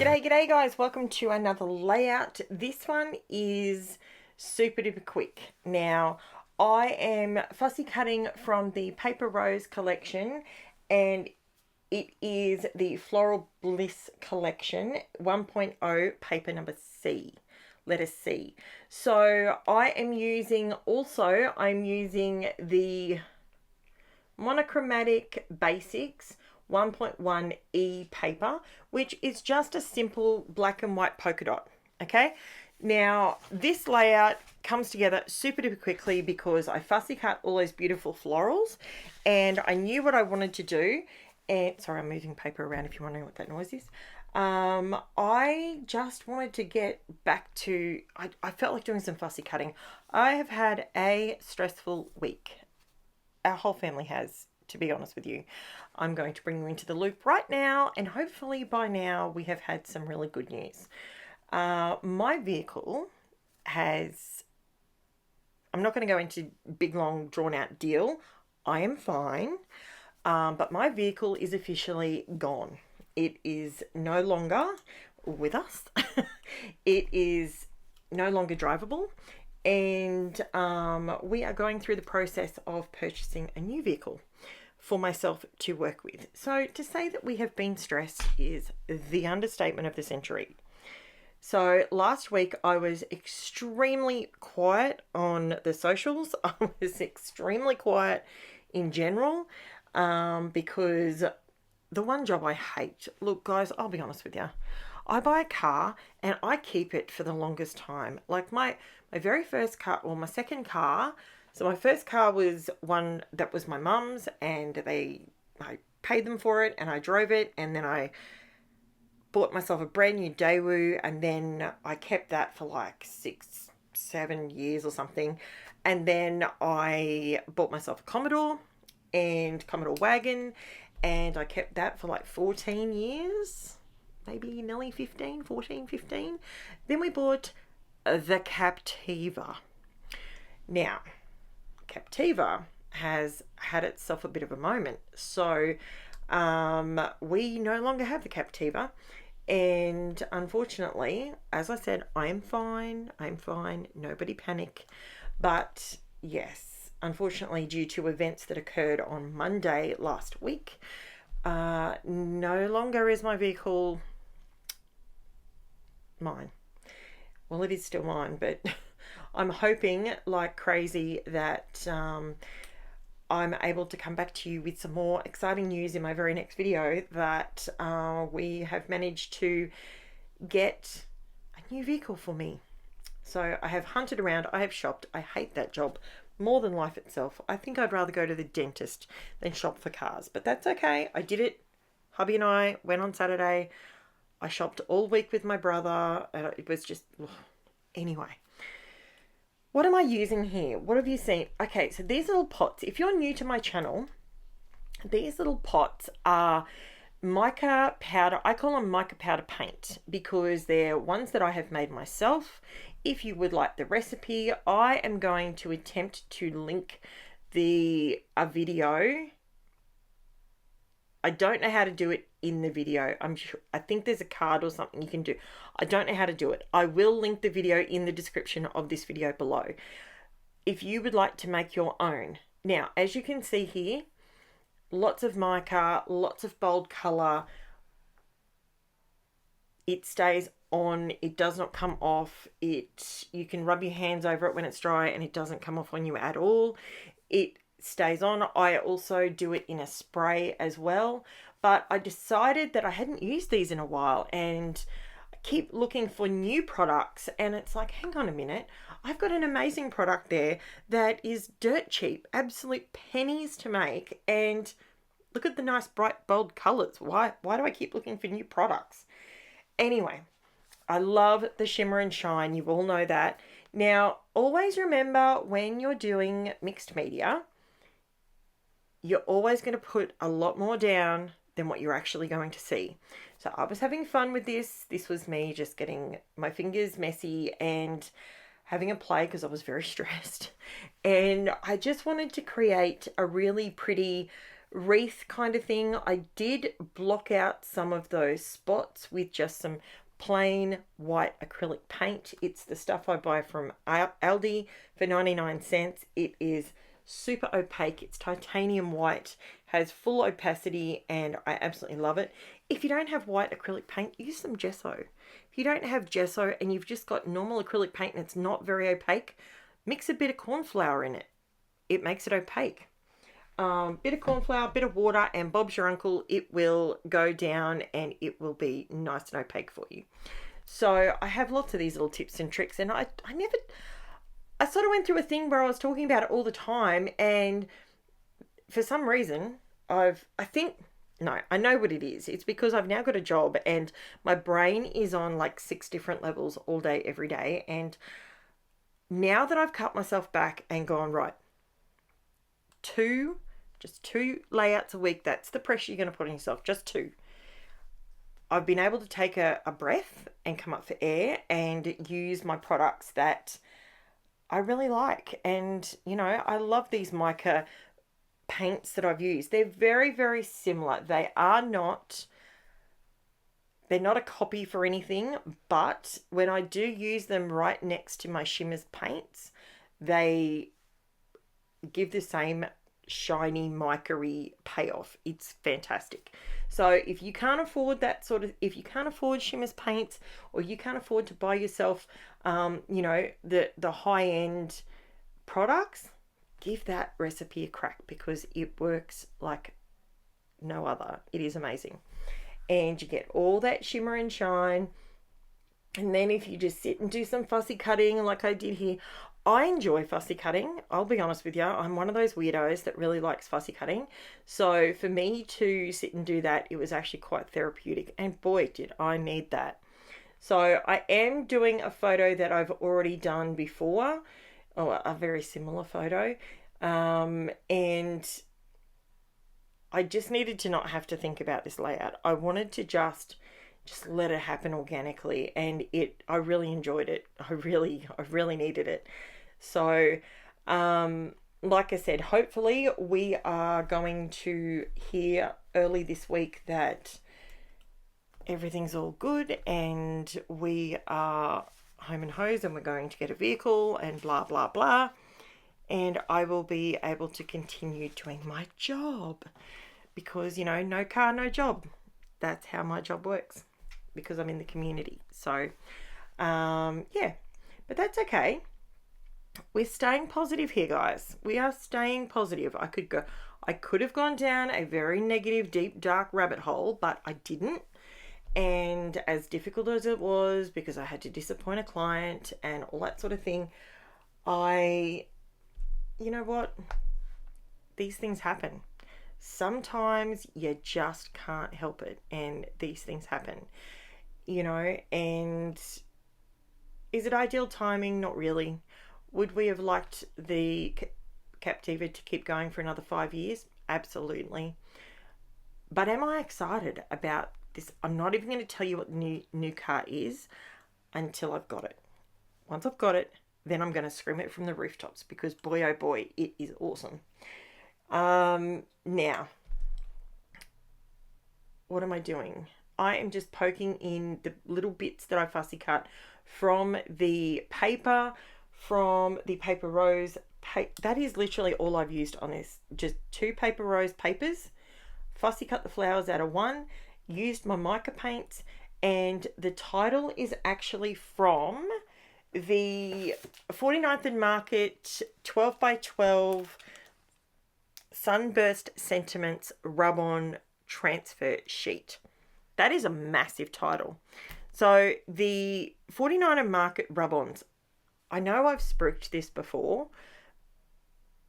G'day guys, welcome to another layout. This one is super duper quick. Now, I am fussy cutting from the Paper Rose collection, and it is the Floral Bliss collection 1.0 paper number C, letter C. So I'm using the Monochromatic Basics 1.1 E paper, which is just a simple black and white polka dot. Okay, now this layout comes together super duper quickly because I fussy cut all those beautiful florals and I knew what I wanted to do. And sorry, I'm moving paper around if you're wondering what that noise is. I just wanted to get back to, I felt like doing some fussy cutting. I have had a stressful week. Our whole family has, to be honest with you. I'm going to bring you into the loop right now, and hopefully by now we have had some really good news. My vehicle has, I'm not going to go into big long drawn out deal. I am fine, but my vehicle is officially gone. It is no longer with us. It is no longer drivable. And we are going through the process of purchasing a new vehicle for myself to work with. So to say that we have been stressed is the understatement of the century. So last week I was extremely quiet on the socials. I was extremely quiet in general because the one job I hate, look guys, I'll be honest with you. I buy a car and I keep it for the longest time. Like my very first car, or my second car. So my first car was one that was my mum's, and I paid them for it and I drove it, and then I bought myself a brand new Daewoo, and then I kept that for like 6-7 years or something. And then I bought myself a Commodore and Commodore wagon, and I kept that for like 14 years. Maybe nearly 15. Then we bought the Captiva. Now, Captiva has had itself a bit of a moment. So we no longer have the Captiva. And unfortunately, as I said, I'm fine. Nobody panic. But yes, unfortunately, due to events that occurred on Monday last week, no longer is my vehicle mine. Well, it is still mine, but I'm hoping like crazy that I'm able to come back to you with some more exciting news in my very next video, that we have managed to get a new vehicle for me. So I have hunted around, I have shopped. I hate that job more than life itself. I think I'd rather go to the dentist than shop for cars, but that's okay. I did it. Hubby and I went on Saturday. I shopped all week with my brother. It was just, anyway. What am I using here? What have you seen? Okay, so these little pots, if you're new to my channel, these little pots are mica powder. I call them mica powder paint because they're ones that I have made myself. If you would like the recipe, I am going to attempt to link a video. I don't know how to do it in the video. I think there's a card or something you can do. I don't know how to do it. I will link the video in the description of this video below if you would like to make your own. Now, as you can see here, lots of mica, lots of bold color. It stays on. It does not come off. You can rub your hands over it when it's dry and it doesn't come off on you at all. It stays on. I also do it in a spray as well, but I decided that I hadn't used these in a while and I keep looking for new products, and it's like, hang on a minute, I've got an amazing product there that is dirt cheap, absolute pennies to make, and look at the nice bright bold colors. Why do I keep looking for new products? Anyway, I love the shimmer and shine. You all know that. Now, always remember when you're doing mixed media, you're always going to put a lot more down than what you're actually going to see. So I was having fun with this. This was me just getting my fingers messy and having a play because I was very stressed. And I just wanted to create a really pretty wreath kind of thing. I did block out some of those spots with just some plain white acrylic paint. It's the stuff I buy from Aldi for 99 cents. It is super opaque. It's titanium white, has full opacity, and I absolutely love it. If you don't have white acrylic paint, use some gesso. If you don't have gesso and you've just got normal acrylic paint and it's not very opaque, mix a bit of corn flour in it. It makes it opaque. Bit of corn flour, bit of water, and Bob's your uncle. It will go down and it will be nice and opaque for you. So I have lots of these little tips and tricks, and I sort of went through a thing where I was talking about it all the time, and for some reason I know what it is. It's because I've now got a job and my brain is on like 6 different levels all day, every day. And now that I've cut myself back and gone, right, just two layouts a week, that's the pressure you're going to put on yourself, just 2. I've been able to take a breath and come up for air and use my products that I really like. And, you know, I love these MICA paints that I've used. They're very, very similar. They're not a copy for anything, but when I do use them right next to my Shimmers paints, they give the same shiny mica-y payoff. It's fantastic. So if you can't afford if you can't afford Shimmers paints, or you can't afford to buy yourself you know, the high-end products, give that recipe a crack, because it works like no other. It is amazing. And you get all that shimmer and shine. And then if you just sit and do some fussy cutting like I did here, I enjoy fussy cutting. I'll be honest with you. I'm one of those weirdos that really likes fussy cutting. So for me to sit and do that, it was actually quite therapeutic. And boy, did I need that. So I am doing a photo that I've already done before, or a very similar photo. And I just needed to not have to think about this layout. I wanted to just let it happen organically, and I really enjoyed it. I really needed it. So, like I said, hopefully we are going to hear early this week that everything's all good and we are home and hose and we're going to get a vehicle and blah, blah, blah. And I will be able to continue doing my job, because, you know, no car, no job. That's how my job works, because I'm in the community. So, yeah, but that's okay. We're staying positive here, guys. We are staying positive. I could have gone down a very negative, deep, dark rabbit hole, but I didn't. And as difficult as it was, because I had to disappoint a client and all that sort of thing, you know what? These things happen. Sometimes you just can't help it, and these things happen, you know. And is it ideal timing? Not really. Would we have liked the Captiva to keep going for another 5 years? Absolutely. But am I excited about this? I'm not even going to tell you what the new car is until I've got it. Once I've got it, then I'm going to scream it from the rooftops, because boy, oh boy, it is awesome. Now, what am I doing? I am just poking in the little bits that I fussy cut from the paper, from the paper rose. That is literally all I've used on this. Just 2 paper rose papers, fussy cut the flowers out of 1, used my mica paints, and the title is actually from the 49th and Market 12 by 12 Sunburst Sentiments Rub-On Transfer Sheet. That is a massive title. So the 49 and Market rub-ons, I know I've spruiked this before,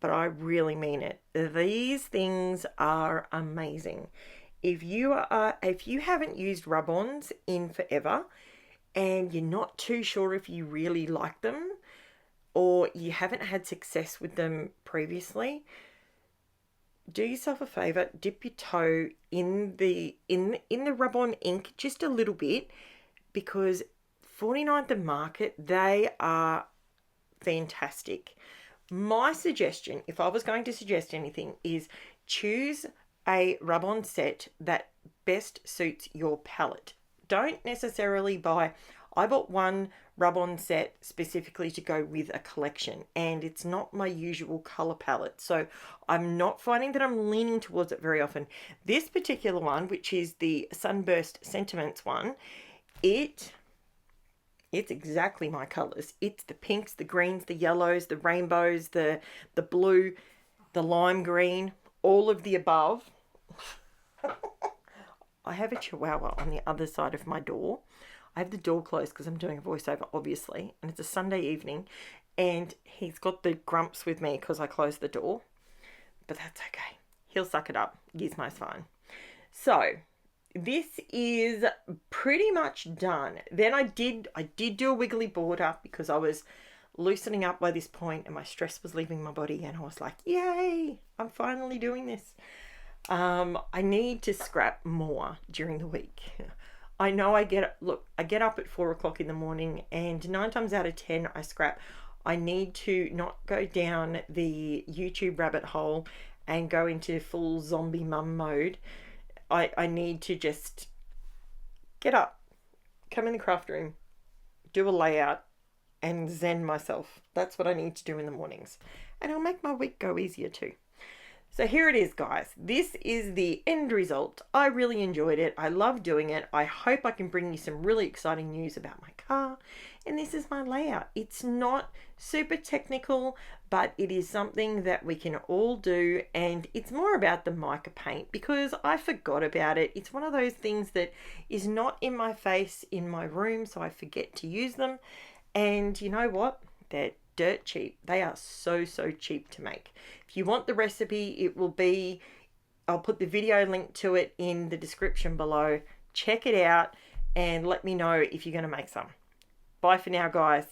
but I really mean it. These things are amazing. If you haven't used rub-ons in forever and you're not too sure if you really like them, or you haven't had success with them previously, do yourself a favor, dip your toe in the rub-on ink just a little bit, because 49th and Market, they are fantastic. My suggestion, if I was going to suggest anything, is choose a rub-on set that best suits your palette. Don't necessarily buy, I bought one rub-on set specifically to go with a collection, and it's not my usual color palette, so I'm not finding that I'm leaning towards it very often. This particular one, which is the Sunburst Sentiments one, it's exactly my colors. It's the pinks, the greens, the yellows, the rainbows, the blue, the lime green, all of the above. I have a chihuahua on the other side of my door. I have the door closed because I'm doing a voiceover, obviously, and it's a Sunday evening, and he's got the grumps with me because I closed the door, but that's okay. He'll suck it up. Gizmo's fine. So this is pretty much done. Then I did do a wiggly border because I was loosening up by this point and my stress was leaving my body, and I was like, yay, I'm finally doing this. I need to scrap more during the week. I know I get up at 4 o'clock in the morning, and 9 times out of 10 I scrap. I need to not go down the YouTube rabbit hole and go into full zombie mum mode. I need to just get up, come in the craft room, do a layout, and zen myself. That's what I need to do in the mornings. And it'll make my week go easier too. So here it is, guys. This is the end result. I really enjoyed it. I love doing it. I hope I can bring you some really exciting news about my car. And this is my layout. It's not super technical, but it is something that we can all do. And it's more about the mica paint because I forgot about it. It's one of those things that is not in my face in my room, so I forget to use them. And you know what? They're dirt cheap. They are so cheap to make. If you want the recipe, it will be, I'll put the video link to it in the description below. Check it out and let me know if you're going to make some. Bye for now, guys.